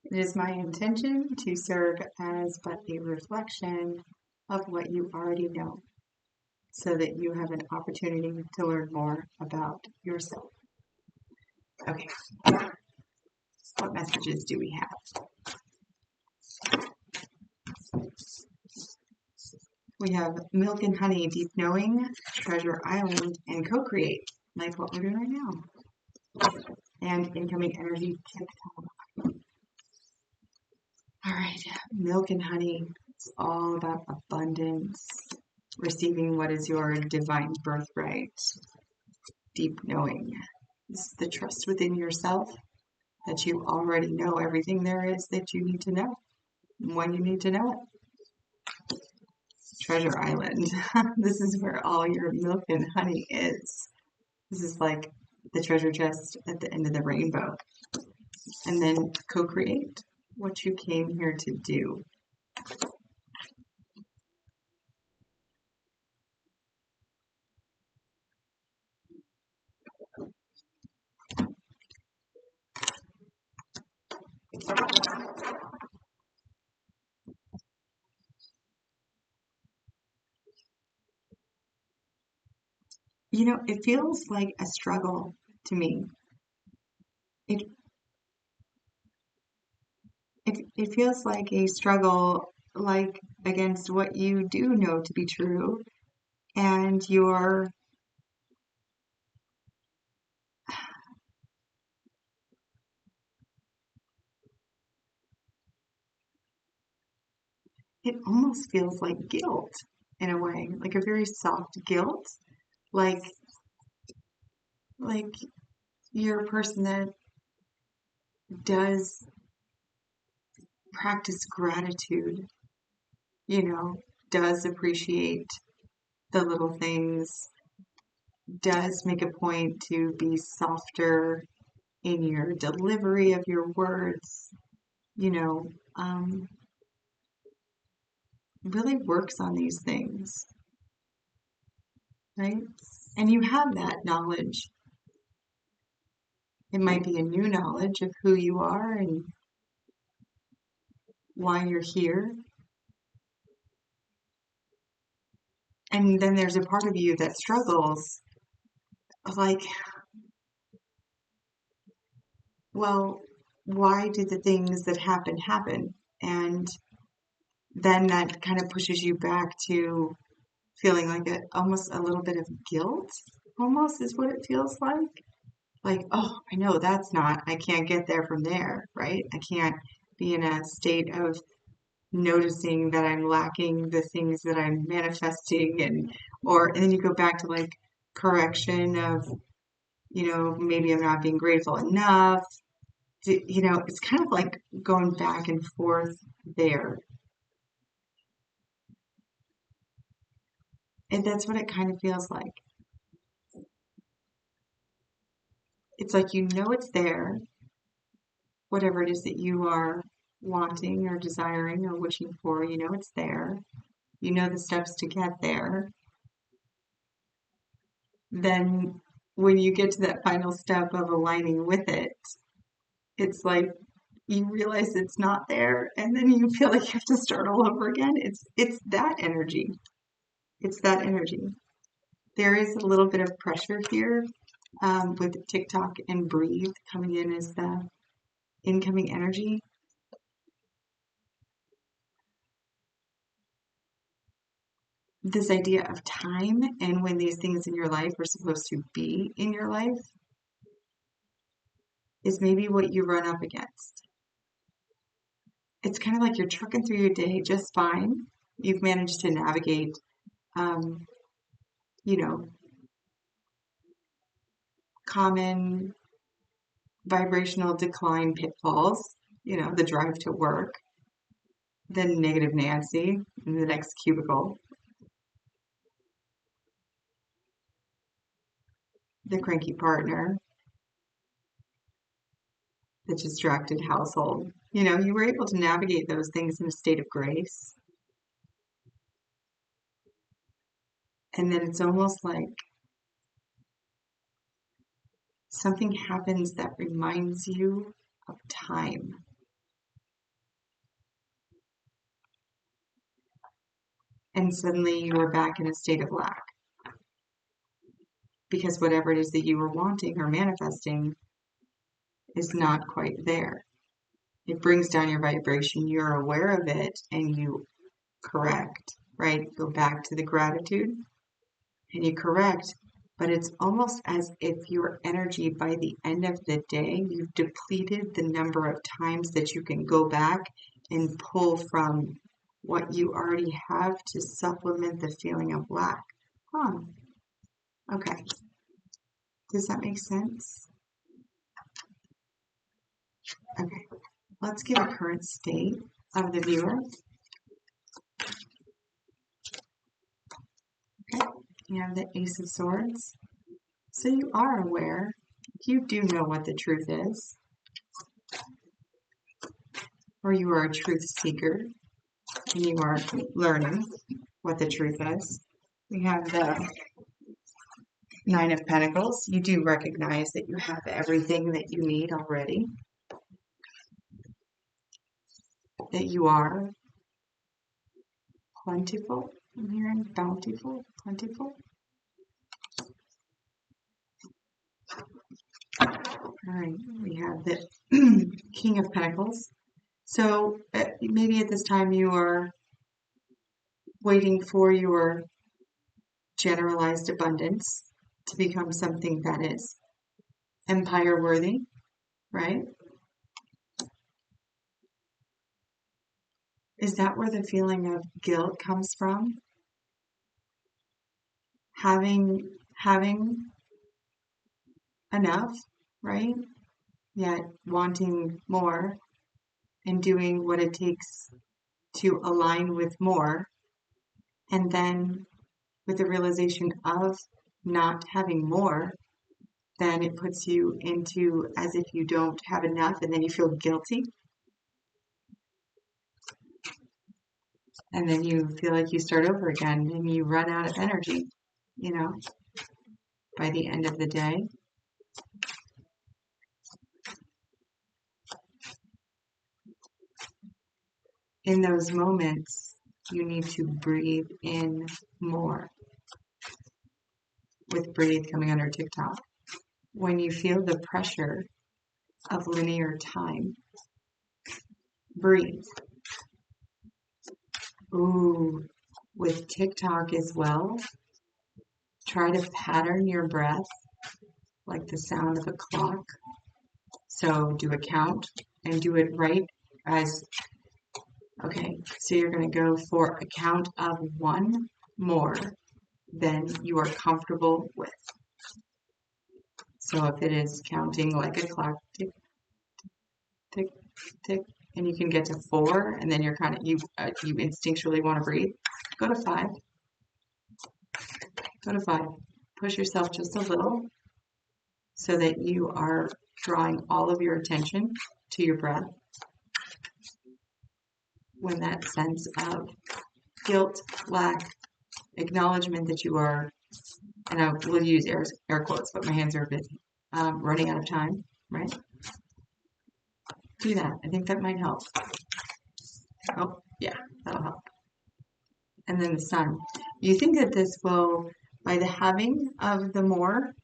It is my intention to serve as but a reflection of what you already know so that you have an opportunity to learn more about yourself. Okay, what messages do we have? We have Milk and Honey, Deep Knowing, Treasure Island, and Co-Create, like what we're doing right now. And Incoming Energy, TikTok. All right, Milk and Honey, it's all about abundance, receiving what is your divine birthright. Deep knowing is the trust within yourself that you already know everything there is that you need to know when you need to know it. Treasure Island. This is where all your milk and honey is. This is like the treasure chest at the end of the rainbow. And then co-create what you came here to do. You know, it feels like a struggle to me. It it feels like a struggle, like against what you do know to be true, and you're it almost feels like guilt in a way, like a very soft guilt, like like you're a person that does practice gratitude, you know, does appreciate the little things, does make a point to be softer in your delivery of your words, you know, really works on these things, right? And you have that knowledge. It might be a new knowledge of who you are and why you're here. And then there's a part of you that struggles, like, well, why did the things that happen happen? And then that kind of pushes you back to feeling like almost a little bit of guilt, almost is what it feels like. Like, oh, I know I can't get there from there, right? I can't be in a state of noticing that I'm lacking the things that I'm manifesting and then you go back to like correction of, maybe I'm not being grateful enough. It's kind of like going back and forth there. And that's what it kind of feels like. It's like it's there, whatever it is that you are wanting or desiring or wishing for, it's there. You know the steps to get there. Then when you get to that final step of aligning with it, it's like you realize it's not there and then you feel like you have to start all over again. It's that energy. It's that energy. There is a little bit of pressure here with TikTok and breathe coming in as the incoming energy. This idea of time and when these things in your life are supposed to be in your life is maybe what you run up against. It's kind of like you're trucking through your day just fine. You've managed to navigate, um, you know, common vibrational decline pitfalls, the drive to work, then negative Nancy in the next cubicle, the cranky partner, the distracted household. You were able to navigate those things in a state of grace. And then it's almost like something happens that reminds you of time. and suddenly you were back in a state of lack. Because whatever it is that you were wanting or manifesting is not quite there. It brings down your vibration. You're aware of it and you correct, right? Go back to the gratitude and you correct. But it's almost as if your energy by the end of the day, you've depleted the number of times that you can go back and pull from what you already have to supplement the feeling of lack. Huh. Okay. Does that make sense? Okay. Let's give a current state of the viewer. Okay. You have the Ace of Swords. So you are aware. You do know what the truth is. Or you are a truth seeker and you are learning what the truth is. We have the Nine of Pentacles. You do recognize that you have everything that you need already. That you are plentiful. I'm hearing bountiful, plentiful. All right, we have the King of Pentacles. So maybe at this time you are waiting for your generalized abundance to become something that is empire worthy, right? Is that where the feeling of guilt comes from? Having enough, right? Yet wanting more and doing what it takes to align with more. And then with the realization of not having more, then it puts you into as if you don't have enough and then you feel guilty. And then you feel like you start over again and you run out of energy, you know, by the end of the day. In those moments, you need to breathe in more. With breathe coming under TikTok. When you feel the pressure of linear time, breathe. Ooh, with TikTok as well, try to pattern your breath like the sound of a clock. So do a count and do it right as, okay, so you're going to go for a count of one more than you are comfortable with. So if it is counting like a clock, tick, tick, tick, and you can get to 4, and then you're kind of, you instinctually want to breathe, go to 5. Go to 5. Push yourself just a little so that you are drawing all of your attention to your breath. When that sense of guilt, lack, acknowledgement that you are, and I will use air quotes, but my hands are a bit running out of time, right? Do that. I think that might help. Oh, yeah, that'll help. And then the Sun. You think that this will, by the having of the more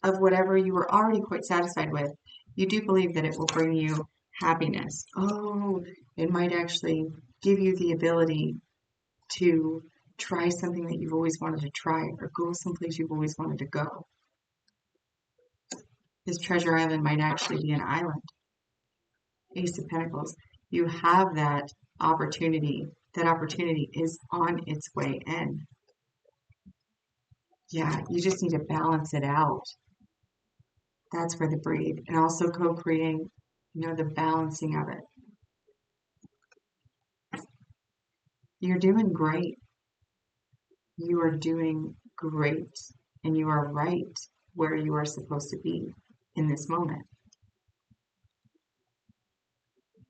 of whatever you were already quite satisfied with, you do believe that it will bring you happiness. Oh, it might actually give you the ability to try something that you've always wanted to try or go someplace you've always wanted to go. This treasure island might actually be an island. Ace of Pentacles. You have that opportunity. That opportunity is on its way in. Yeah, you just need to balance it out. That's where the breathe. And also co-creating, the balancing of it. You're doing great. You are doing great. And you are right where you are supposed to be in this moment.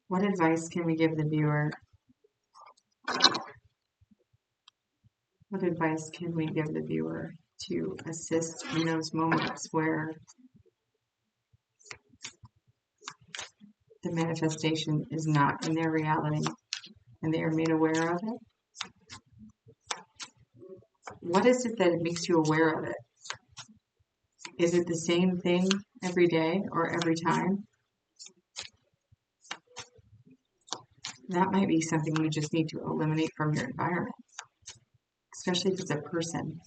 What advice can we give the viewer? What advice can we give the viewer to assist in those moments where the manifestation is not in their reality and they are made aware of it? what is it that makes you aware of it? Is it the same thing every day or every time? That might be something you just need to eliminate from your environment, especially if it's a person,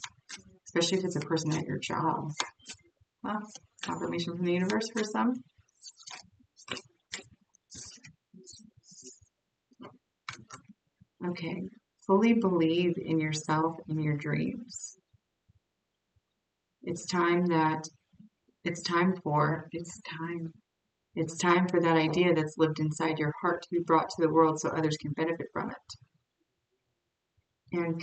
especially if it's a person at your job. Well, confirmation from the universe for some. Okay, fully believe in yourself and your dreams. It's time that, it's time for, it's time. It's time for that idea that's lived inside your heart to be brought to the world so others can benefit from it. And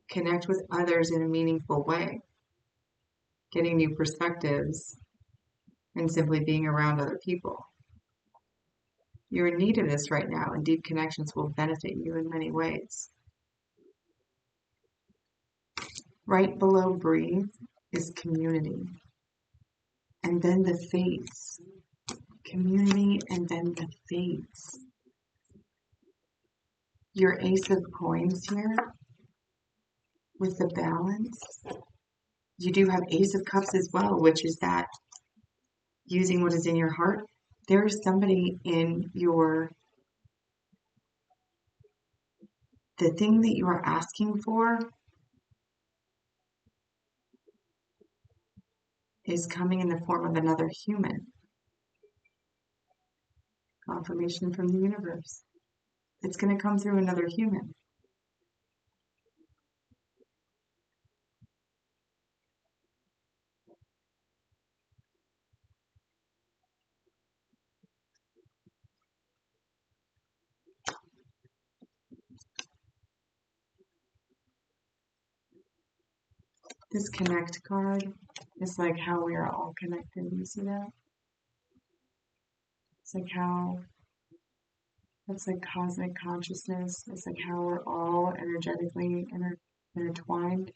connect with others in a meaningful way, getting new perspectives and simply being around other people. You're in need of this right now, and deep connections will benefit you in many ways. Right below breathe is community, and then the fates. Community and then the fates. Your ace of coins here with the balance. You do have ace of cups as well, which is that using what is in your heart. There is somebody in the thing that you are asking for is coming in the form of another human. Confirmation from the universe. It's going to come through another human. This connect card is like how we are all connected. You see that? It's like how, it's like cosmic consciousness. It's like how we're all energetically intertwined.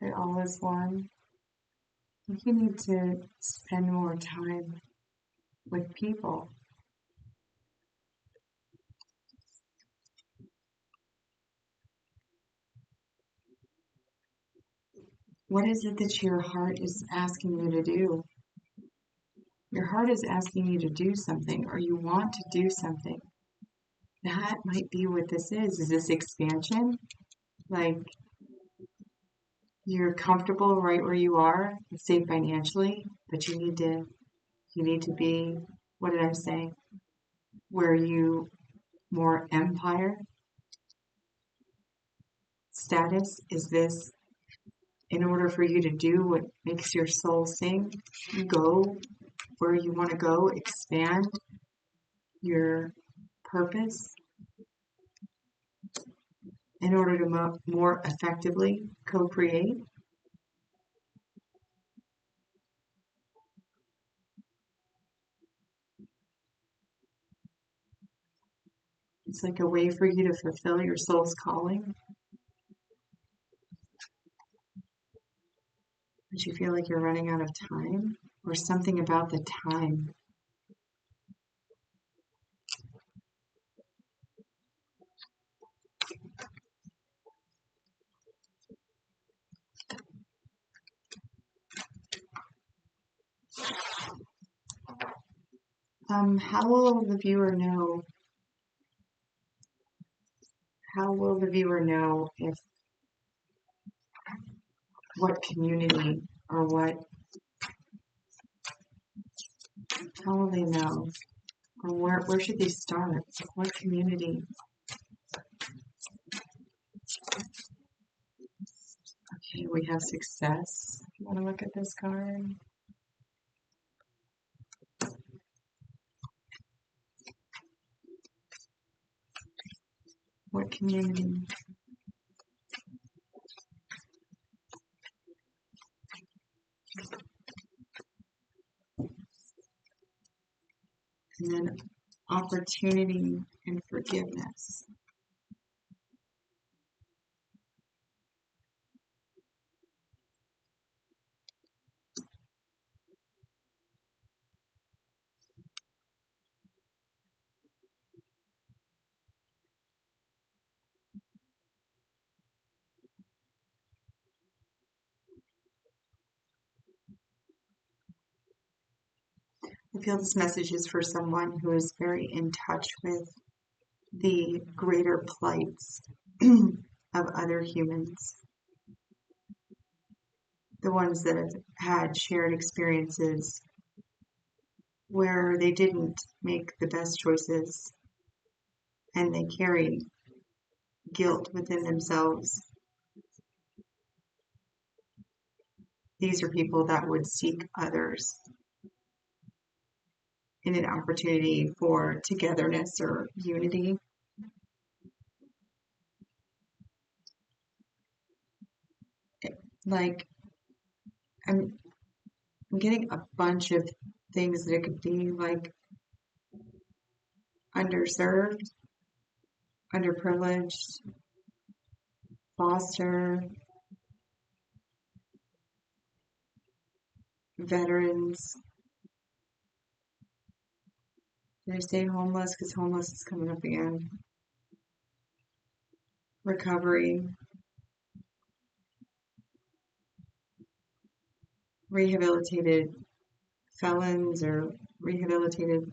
It all is one. You need to spend more time with people. What is it that your heart is asking you to do? Your heart is asking you to do something, or you want to do something. That might be what this is. Is this expansion? Like you're comfortable right where you are, safe financially, but you need to be, what did I say? Where you more empire status? Is this in order for you to do what makes your soul sing? Go where you want to go, expand your purpose in order to more effectively co-create. It's like a way for you to fulfill your soul's calling, but you feel like you're running out of time or something about the time. How will the viewer know? How will the viewer know if what community or what? How will they know? Or where should they start? What community? Okay, we have success. If you want to look at this card. What community? And then opportunity and forgiveness. I feel this message is for someone who is very in touch with the greater plights of other humans, the ones that have had shared experiences where they didn't make the best choices and they carry guilt within themselves. These are people that would seek others in an opportunity for togetherness or unity. Like, I'm, I'm getting a bunch of things that it could be, like underserved, underprivileged, foster, veterans. Did I say homeless? Because homeless is coming up again. Recovery, rehabilitated felons or rehabilitated,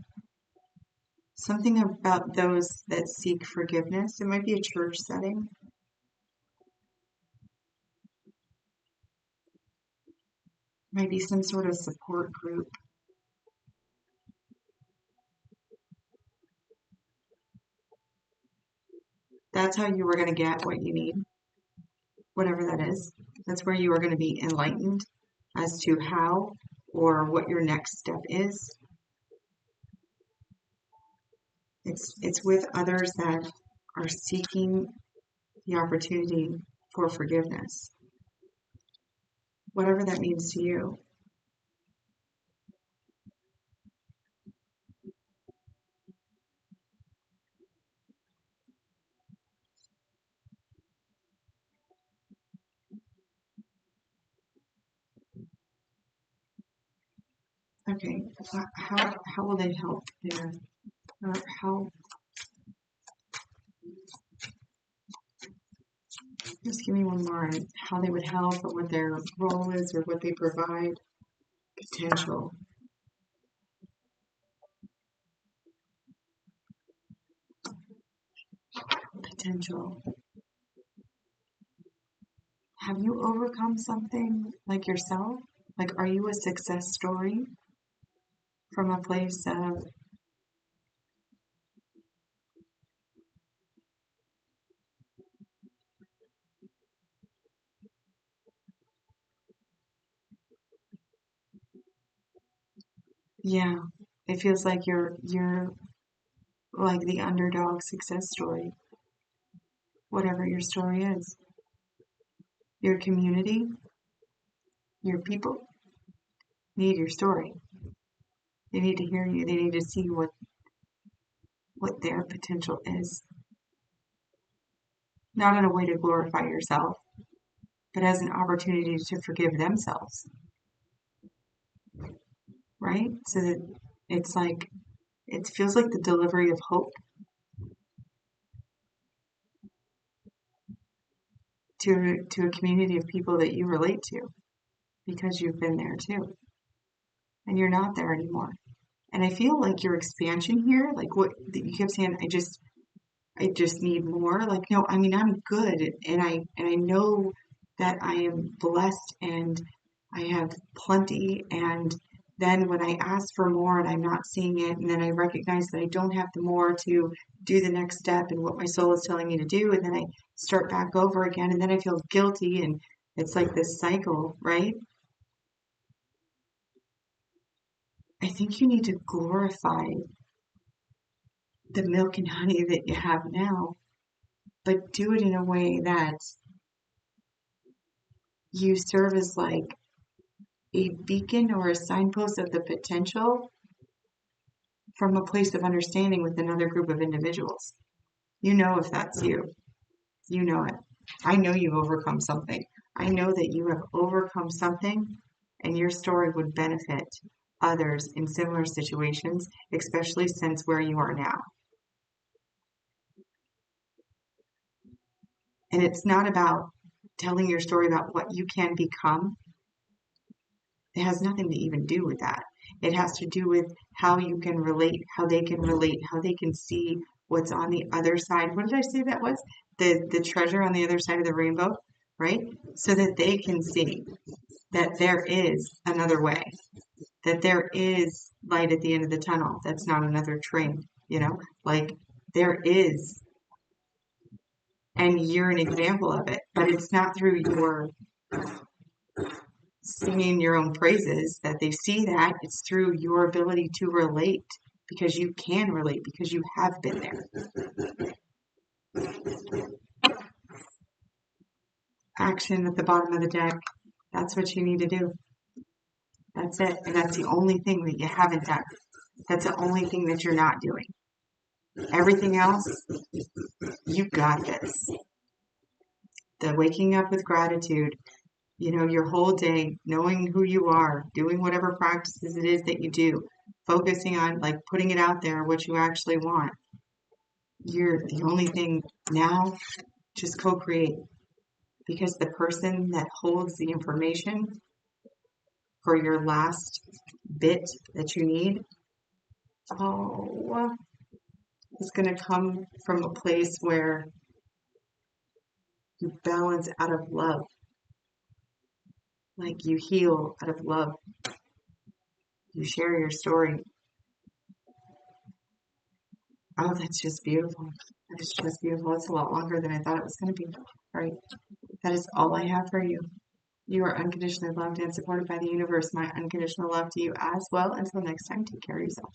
something about those that seek forgiveness. It might be a church setting. Might be some sort of support group. That's how you are going to get what you need, whatever that is. That's where you are going to be enlightened as to how or what your next step is. It's with others that are seeking the opportunity for forgiveness, whatever that means to you. Okay, how will they help there? Or how? Just give me one more on how they would help, or what their role is, or what they provide. Potential. Potential. Have you overcome something like yourself? Like, are you a success story from a place of, yeah, it feels like you're like the underdog success story, whatever your story is. Your community, your people need your story. They need to hear you. They need to see what their potential is. Not in a way to glorify yourself, but as an opportunity to forgive themselves, right? So that it's like, it feels like the delivery of hope to a community of people that you relate to because you've been there too, and you're not there anymore. And I feel like your expansion here, like what you kept saying, I just need more. Like, no, I mean, I'm good, and I know that I am blessed and I have plenty. And then when I ask for more and I'm not seeing it, and then I recognize that I don't have the more to do the next step and what my soul is telling me to do, and then I start back over again, and then I feel guilty, and it's like this cycle, right? I think you need to glorify the milk and honey that you have now, but do it in a way that you serve as like a beacon or a signpost of the potential from a place of understanding with another group of individuals. You know if that's you. You know it. I know you've overcome something. I know that you have overcome something and your story would benefit others in similar situations, especially since where you are now. And it's not about telling your story about what you can become. It has nothing to even do with that. It has to do with how you can relate, how they can relate, how they can see what's on the other side. What did I say that was? The treasure on the other side of the rainbow, right? So that they can see that there is another way, that there is light at the end of the tunnel. That's not another train, like there is, and you're an example of it, but it's not through your singing your own praises that they see that. It's through your ability to relate, because you can relate, because you have been there. Action at the bottom of the deck. That's what you need to do. That's it. And that's the only thing that you haven't done. That's the only thing that you're not doing. Everything else, you got this. The waking up with gratitude, your whole day, knowing who you are, doing whatever practices it is that you do, focusing on like putting it out there, what you actually want. You're the only thing now, just co-create, because the person that holds the information for your last bit that you need, it's going to come from a place where you balance out of love, like you heal out of love. You share your story. Oh, that's just beautiful. That's just beautiful. It's a lot longer than I thought it was going to be. All right. That is all I have for you. You are unconditionally loved and supported by the universe. My unconditional love to you as well. Until next time, take care of yourself.